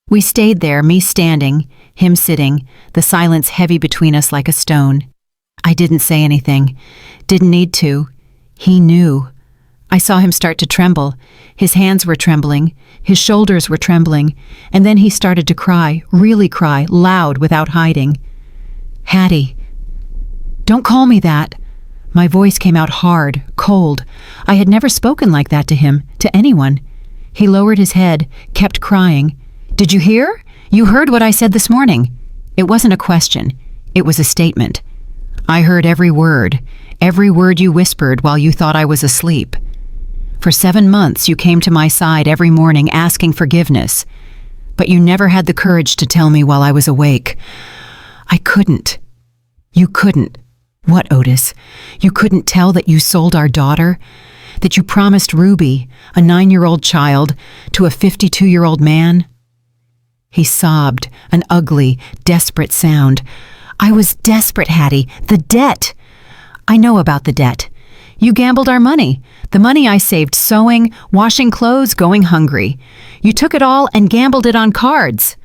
We stayed there, me standing, him sitting, the silence heavy between us like a stone. I didn't say anything. Didn't need to. He knew. I saw him start to tremble. His hands were trembling. His shoulders were trembling. And then he started to cry, really cry, loud without hiding. Hattie. Don't call me that. My voice came out hard, cold. I had never spoken like that to him, to anyone. He lowered his head, kept crying. Did you hear? You heard what I said this morning. It wasn't a question. It was a statement. I heard every word you whispered while you thought I was asleep. For 7 months you came to my side every morning asking forgiveness, but you never had the courage to tell me while I was awake. I couldn't. You couldn't. What, Otis? You couldn't tell that you sold our daughter? That you promised Ruby, a 9-year-old child, to a 52-year-old man? He sobbed, an ugly, desperate sound. I was desperate, Hattie. The debt! I know about the debt. You gambled our money, the money I saved sewing, washing clothes, going hungry. You took it all and gambled it on cards.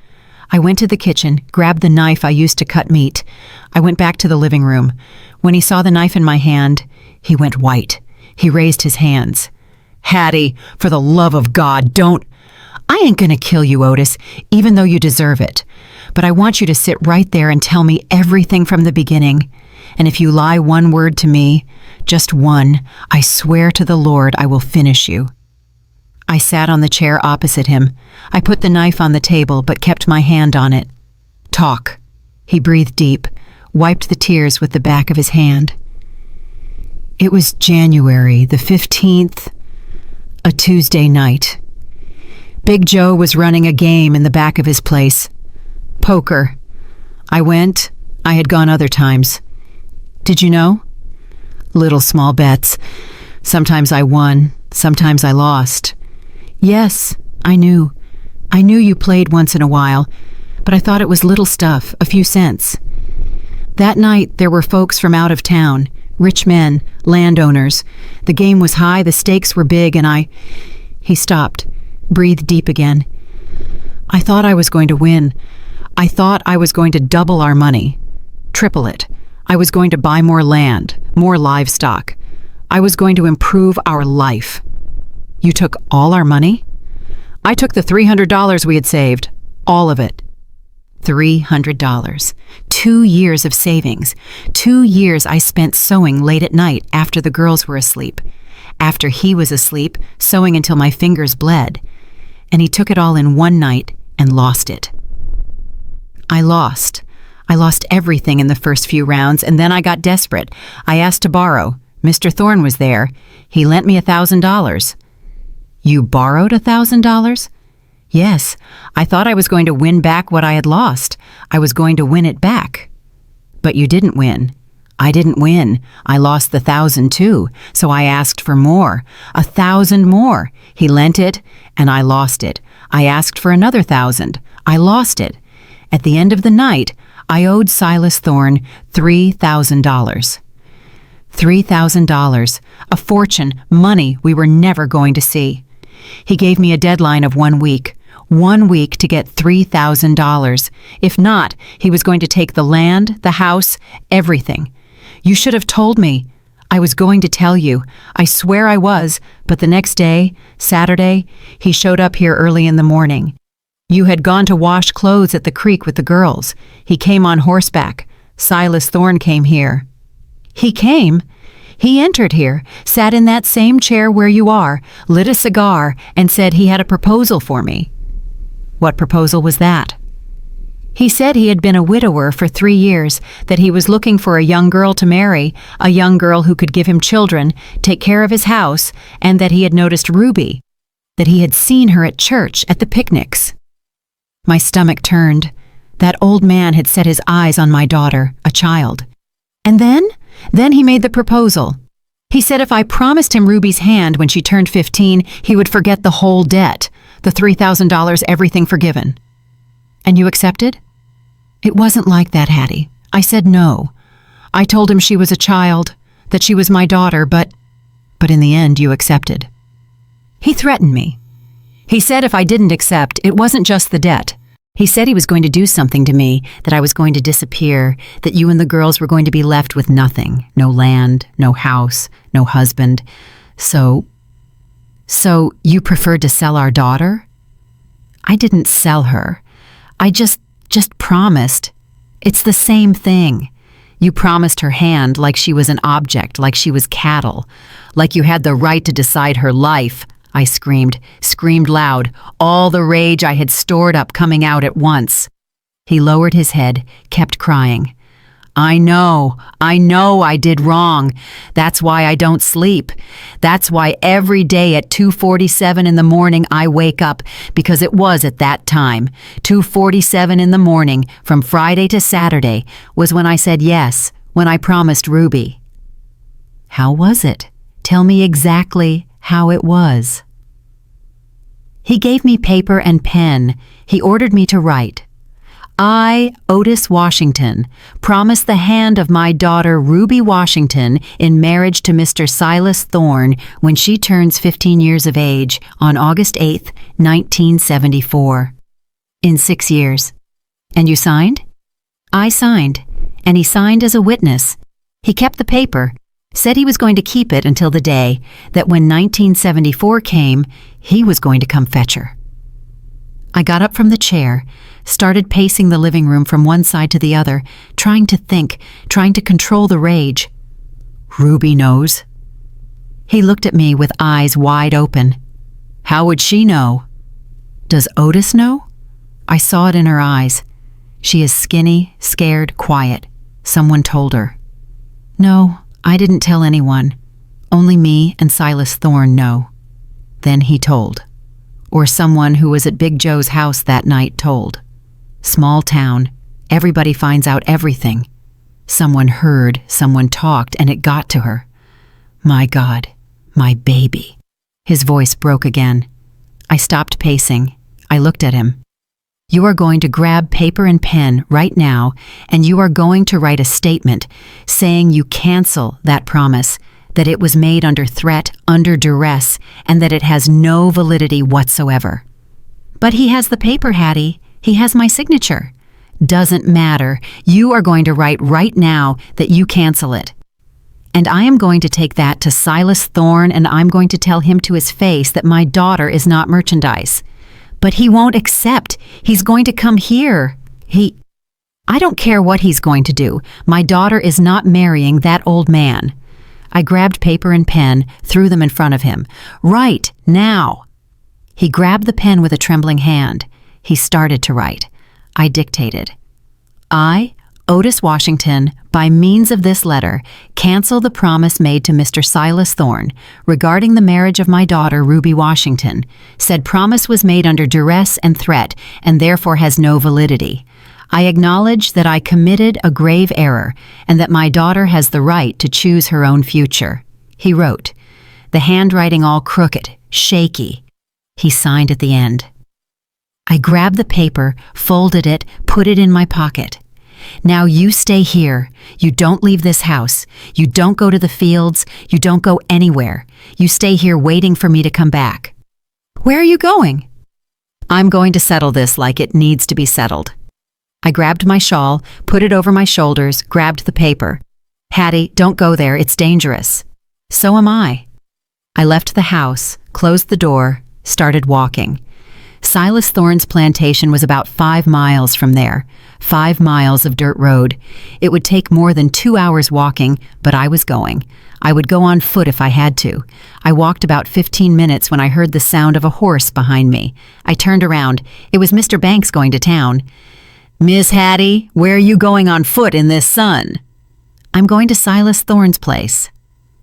I went to the kitchen, grabbed the knife I used to cut meat. I went back to the living room. When he saw the knife in my hand, he went white. He raised his hands. Hattie, for the love of God, don't. I ain't gonna kill you, Otis, even though you deserve it. But I want you to sit right there and tell me everything from the beginning. And if you lie one word to me, just one, I swear to the Lord I will finish you. I sat on the chair opposite him. I put the knife on the table but kept my hand on it. Talk. He breathed deep, wiped the tears with the back of his hand. It was January the 15th, a Tuesday night. Big Joe was running a game in the back of his place. Poker. I went. I had gone other times. Did you know? Little small bets. Sometimes I won, sometimes I lost. Yes, I knew. I knew you played once in a while, but I thought it was little stuff, a few cents. That night there were folks from out of town, rich men, landowners. The game was high, the stakes were big, and He stopped, breathed deep again. I thought I was going to win. I thought I was going to double our money, triple it. I was going to buy more land, more livestock. I was going to improve our life. You took all our money? I took the $300 we had saved, all of it. $300. 2 years of savings. 2 years I spent sewing late at night after the girls were asleep. After he was asleep, sewing until my fingers bled. And he took it all in one night and lost it. I lost. I lost everything in the first few rounds, and then I got desperate. I asked to borrow. Mr. Thorne was there. He lent me $1,000. You borrowed $1,000? Yes, I thought I was going to win back what I had lost. I was going to win it back. But you didn't win. I didn't win. I lost the 1,000 too, so I asked for more. 1,000 more. He lent it, and I lost it. I asked for another 1,000. I lost it. At the end of the night, I owed Silas Thorne $3,000. $3,000, a fortune, money we were never going to see. He gave me a deadline of 1 week. 1 week to get $3,000. If not, he was going to take the land, the house, everything. You should have told me. I was going to tell you. I swear I was, but the next day, Saturday, he showed up here early in the morning. You had gone to wash clothes at the creek with the girls. He came on horseback. Silas Thorne came here. He came. He entered here, sat in that same chair where you are, lit a cigar, and said he had a proposal for me. What proposal was that? He said he had been a widower for 3 years, that he was looking for a young girl to marry, a young girl who could give him children, take care of his house, and that he had noticed Ruby, that he had seen her at church, at the picnics. My stomach turned. That old man had set his eyes on my daughter, a child. And then he made the proposal. He said if I promised him Ruby's hand when she turned 15, he would forget the whole debt, the $3,000, everything forgiven. And you accepted? It wasn't like that, Hattie. I said no. I told him she was a child, that she was my daughter, but in the end you accepted. He threatened me. He said if I didn't accept, it wasn't just the debt. He said he was going to do something to me, that I was going to disappear, that you and the girls were going to be left with nothing, no land, no house, no husband. So you preferred to sell our daughter? I didn't sell her. I just promised. It's the same thing. You promised her hand like she was an object, like she was cattle, like you had the right to decide her life. I screamed loud, all the rage I had stored up coming out at once. He lowered his head, kept crying. I know I did wrong. That's why I don't sleep. That's why every day at 2:47 in the morning I wake up, because it was at that time. 2:47 in the morning, from Friday to Saturday, was when I said yes, when I promised Ruby. How was it? Tell me exactly how it was. He gave me paper and pen. He ordered me to write. I, Otis Washington, promise the hand of my daughter Ruby Washington in marriage to Mr. Silas Thorne when she turns 15 years of age on August 8, 1974. In 6 years. And you signed? I signed, and he signed as a witness. He kept the paper, said he was going to keep it until the day that when 1974 came, he was going to come fetch her. I got up from the chair, started pacing the living room from one side to the other, trying to think, trying to control the rage. Ruby knows. He looked at me with eyes wide open. How would she know? Does Otis know? I saw it in her eyes. She is skinny, scared, quiet. Someone told her. No, I didn't tell anyone. Only me and Silas Thorne know. Then he told. Or someone who was at Big Joe's house that night told. Small town. Everybody finds out everything. Someone heard, someone talked, and it got to her. My God, my baby. His voice broke again. I stopped pacing. I looked at him. You are going to grab paper and pen right now, and you are going to write a statement saying you cancel that promise, that it was made under threat, under duress, and that it has no validity whatsoever. But he has the paper, Hattie. He has my signature. Doesn't matter. You are going to write right now that you cancel it. And I am going to take that to Silas Thorne, and I'm going to tell him to his face that my daughter is not merchandise. But he won't accept. He's going to come here. I don't care what he's going to do. My daughter is not marrying that old man. I grabbed paper and pen, threw them in front of him. Write, now. He grabbed the pen with a trembling hand. He started to write. I dictated. I, Otis Washington, by means of this letter, cancel the promise made to Mr. Silas Thorne regarding the marriage of my daughter Ruby Washington. Said promise was made under duress and threat and therefore has no validity. I acknowledge that I committed a grave error and that my daughter has the right to choose her own future. He wrote, the handwriting all crooked, shaky. He signed at the end. I grabbed the paper, folded it, put it in my pocket. Now you stay here. You don't leave this house. You don't go to the fields. You don't go anywhere. You stay here waiting for me to come back. Where are you going? I'm going to settle this like it needs to be settled. I grabbed my shawl, put it over my shoulders, grabbed the paper. Hattie, don't go there. It's dangerous. So am I. I left the house, closed the door, started walking. Silas Thorne's plantation was about 5 miles from there, 5 miles of dirt road. It would take more than 2 hours walking, but I was going. I would go on foot if I had to. I walked about 15 minutes when I heard the sound of a horse behind me. I turned around. It was Mr. Banks going to town. Miss Hattie, where are you going on foot in this sun? I'm going to Silas Thorne's place.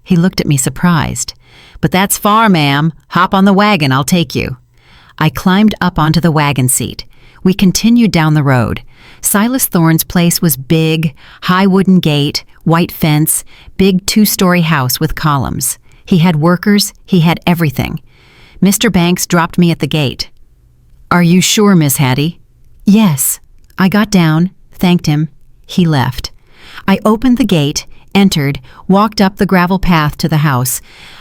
He looked at me surprised. But that's far, ma'am. Hop on the wagon, I'll take you. I climbed up onto the wagon seat. We continued down the road. Silas Thorne's place was big, high wooden gate, white fence, big 2-story house with columns. He had workers, he had everything. Mr. Banks dropped me at the gate. Are you sure, Miss Hattie? Yes. I got down, thanked him. He left. I opened the gate, entered, walked up the gravel path to the house.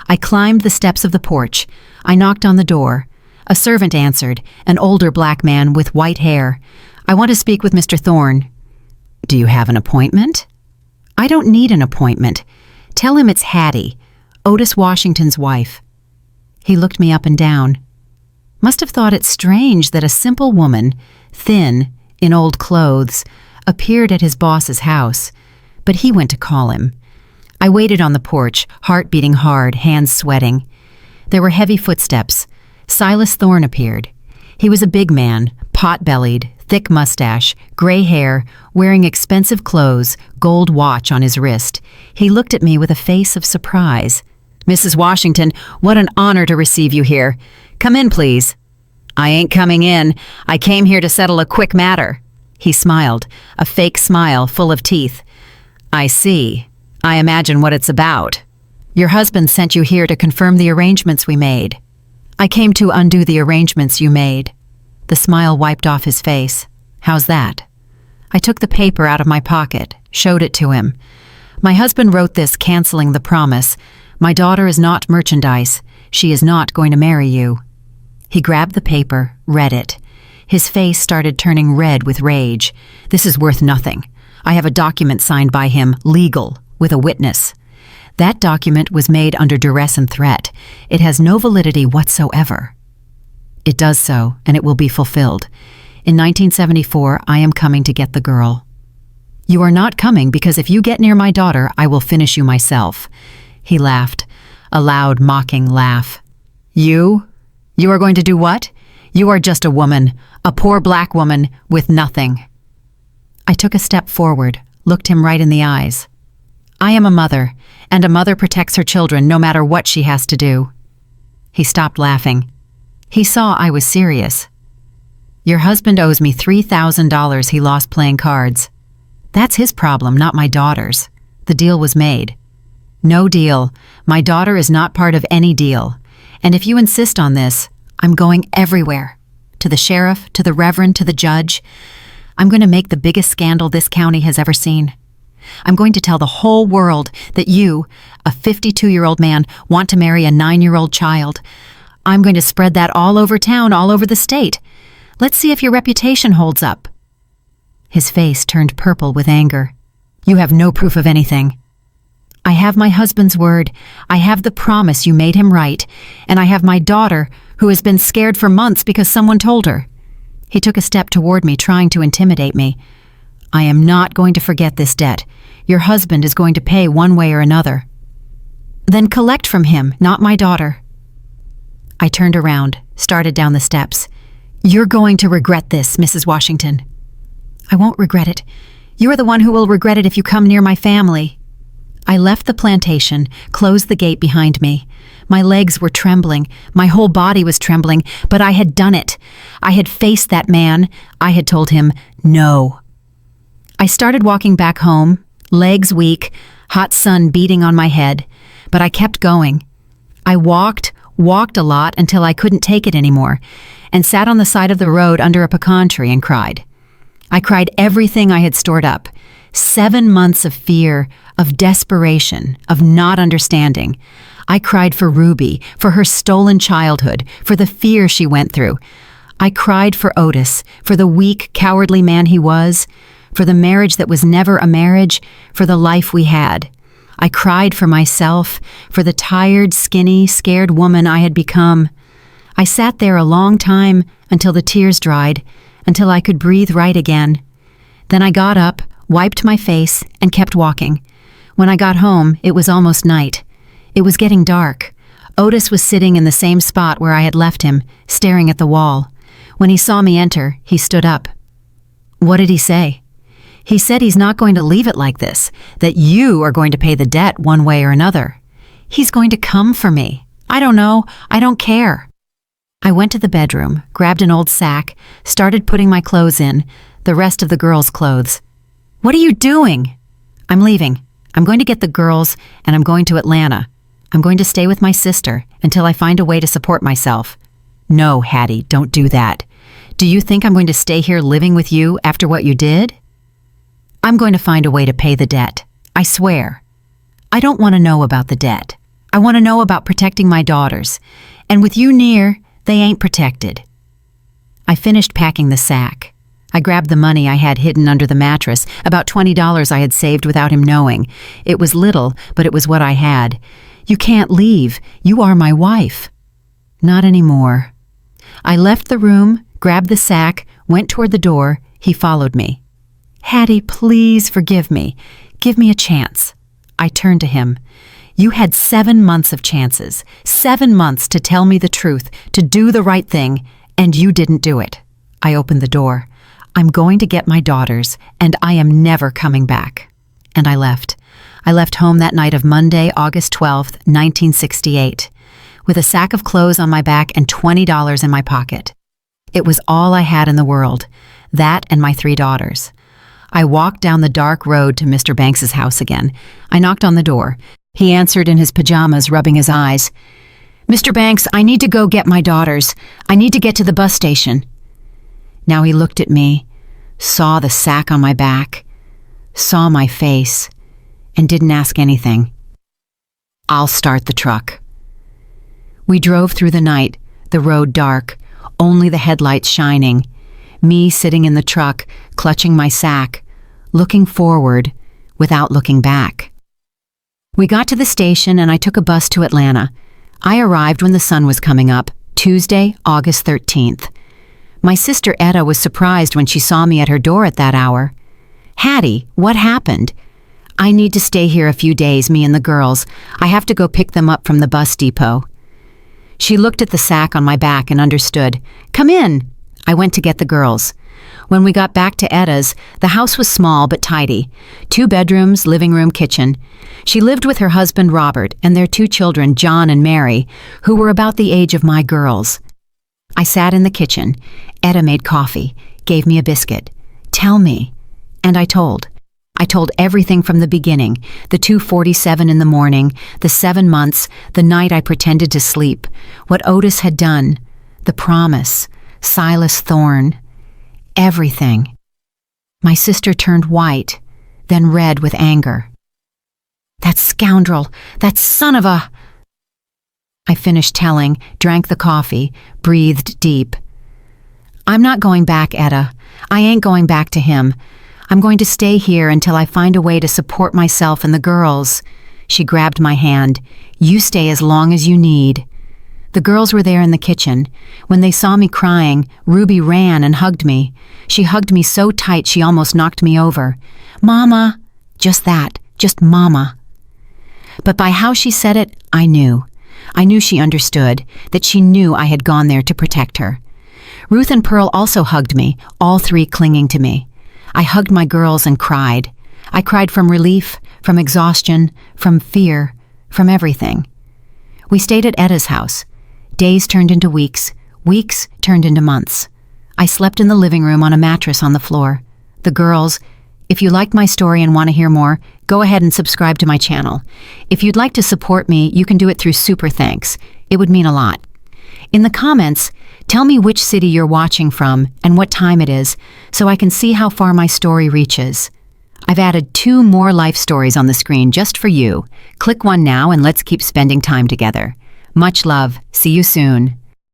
I climbed the steps of the porch. I knocked on the door. A servant answered, an older black man with white hair. I want to speak with Mr. Thorne. Do you have an appointment? I don't need an appointment. Tell him it's Hattie, Otis Washington's wife. He looked me up and down. Must have thought it strange that a simple woman, thin, in old clothes, appeared at his boss's house, but he went to call him. I waited on the porch, heart beating hard, hands sweating. There were heavy footsteps. Silas Thorne appeared. He was a big man, pot-bellied, thick mustache, gray hair, wearing expensive clothes, gold watch on his wrist. He looked at me with a face of surprise. Mrs. Washington, what an honor to receive you here. Come in, please. I ain't coming in. I came here to settle a quick matter. He smiled, a fake smile full of teeth. I see. I imagine what it's about. Your husband sent you here to confirm the arrangements we made. I came to undo the arrangements you made. The smile wiped off his face. How's that? I took the paper out of my pocket, showed it to him. My husband wrote this, canceling the promise. My daughter is not merchandise. She is not going to marry you. He grabbed the paper, read it. His face started turning red with rage. This is worth nothing. I have a document signed by him, legal, with a witness. That document was made under duress and threat. It has no validity whatsoever. It does so, and it will be fulfilled. In 1974, I am coming to get the girl. You are not coming because if you get near my daughter, I will finish you myself. He laughed, a loud, mocking laugh. You? You are going to do what? You are just a woman, a poor black woman with nothing. I took a step forward, looked him right in the eyes. I am a mother, and a mother protects her children no matter what she has to do. He stopped laughing. He saw I was serious. Your husband owes me $3,000 he lost playing cards. That's his problem, not my daughter's. The deal was made. No deal. My daughter is not part of any deal. And if you insist on this, I'm going everywhere. To the sheriff, to the reverend, to the judge. I'm going to make the biggest scandal this county has ever seen. I'm going to tell the whole world that you, a 52-year-old man, want to marry a 9-year-old child. I'm going to spread that all over town, all over the state. Let's see if your reputation holds up. His face turned purple with anger. You have no proof of anything. I have my husband's word. I have the promise you made him right. And I have my daughter, who has been scared for months because someone told her. He took a step toward me, trying to intimidate me. I am not going to forget this debt. Your husband is going to pay one way or another. Then collect from him, not my daughter. I turned around, started down the steps. You're going to regret this, Mrs. Washington. I won't regret it. You are the one who will regret it if you come near my family. I left the plantation, closed the gate behind me. My legs were trembling, my whole body was trembling, but I had done it. I had faced that man. I had told him no. I started walking back home, legs weak, hot sun beating on my head, but I kept going. I walked a lot until I couldn't take it anymore, and sat on the side of the road under a pecan tree and cried. I cried everything I had stored up. 7 months of fear, of desperation, of not understanding. I cried for Ruby, for her stolen childhood, for the fear she went through. I cried for Otis, for the weak, cowardly man he was, for the marriage that was never a marriage, for the life we had. I cried for myself, for the tired, skinny, scared woman I had become. I sat there a long time until the tears dried, until I could breathe right again. Then I got up, wiped my face, and kept walking. When I got home, it was almost night. It was getting dark. Otis was sitting in the same spot where I had left him, staring at the wall. When he saw me enter, he stood up. What did he say? He said he's not going to leave it like this, that you are going to pay the debt one way or another. He's going to come for me. I don't know. I don't care. I went to the bedroom, grabbed an old sack, started putting my clothes in, the rest of the girls' clothes. What are you doing? I'm leaving. I'm going to get the girls, and I'm going to Atlanta. I'm going to stay with my sister until I find a way to support myself. No, Hattie, don't do that. Do you think I'm going to stay here living with you after what you did? I'm going to find a way to pay the debt. I swear. I don't want to know about the debt. I want to know about protecting my daughters. And with you near, they ain't protected. I finished packing the sack. I grabbed the money I had hidden under the mattress, about $20 I had saved without him knowing. It was little, but it was what I had. You can't leave. You are my wife. Not anymore. I left the room, grabbed the sack, went toward the door. He followed me. Hattie, please forgive me. Give me a chance. I turned to him. You had 7 months of chances, 7 months to tell me the truth, to do the right thing, and you didn't do it. I opened the door. I'm going to get my daughters, and I am never coming back. And I left. I left home that night of Monday, August 12th, 1968, with a sack of clothes on my back and $20 in my pocket. It was all I had in the world, that and my 3 daughters. I walked down the dark road to Mr. Banks's house again. I knocked on the door. He answered in his pajamas, rubbing his eyes. Mr. Banks, I need to go get my daughters. I need to get to the bus station. Now he looked at me, saw the sack on my back, saw my face, and didn't ask anything. "I'll start the truck." We drove through the night, the road dark, only the headlights shining, me sitting in the truck, clutching my sack, looking forward without looking back. We got to the station and I took a bus to Atlanta. I arrived when the sun was coming up, Tuesday, August 13th. My sister Etta was surprised when she saw me at her door at that hour. "Hattie, what happened?" "I need to stay here a few days, me and the girls. I have to go pick them up from the bus depot." She looked at the sack on my back and understood. "Come in." I went to get the girls. When we got back to Etta's, the house was small but tidy. 2 bedrooms, living room, kitchen. She lived with her husband Robert and their 2 children, John and Mary, who were about the age of my girls. I sat in the kitchen. Etta made coffee, gave me a biscuit. "Tell me." And I told. I told everything from the beginning, the 2:47 in the morning, the 7 months, the night I pretended to sleep, what Otis had done, the promise, Silas Thorne, everything. My sister turned white, then red with anger. "That scoundrel, that son of a—" I finished telling, drank the coffee, breathed deep. "I'm not going back, Etta. I ain't going back to him. I'm going to stay here until I find a way to support myself and the girls." She grabbed my hand. "You stay as long as you need." The girls were there in the kitchen. When they saw me crying, Ruby ran and hugged me. She hugged me so tight she almost knocked me over. "Mama." Just that, just Mama. But by how she said it, I knew. I knew she understood, that she knew I had gone there to protect her. Ruth and Pearl also hugged me, all 3 clinging to me. I hugged my girls and cried. I cried from relief, from exhaustion, from fear, from everything. We stayed at Etta's house. Days turned into weeks, weeks turned into months. I slept in the living room on a mattress on the floor. The girls, if you liked my story and want to hear more, go ahead and subscribe to my channel. If you'd like to support me, you can do it through Super Thanks. It would mean a lot. In the comments, tell me which city you're watching from and what time it is, so I can see how far my story reaches. I've added 2 more life stories on the screen just for you. Click one now and let's keep spending time together. Much love. See you soon.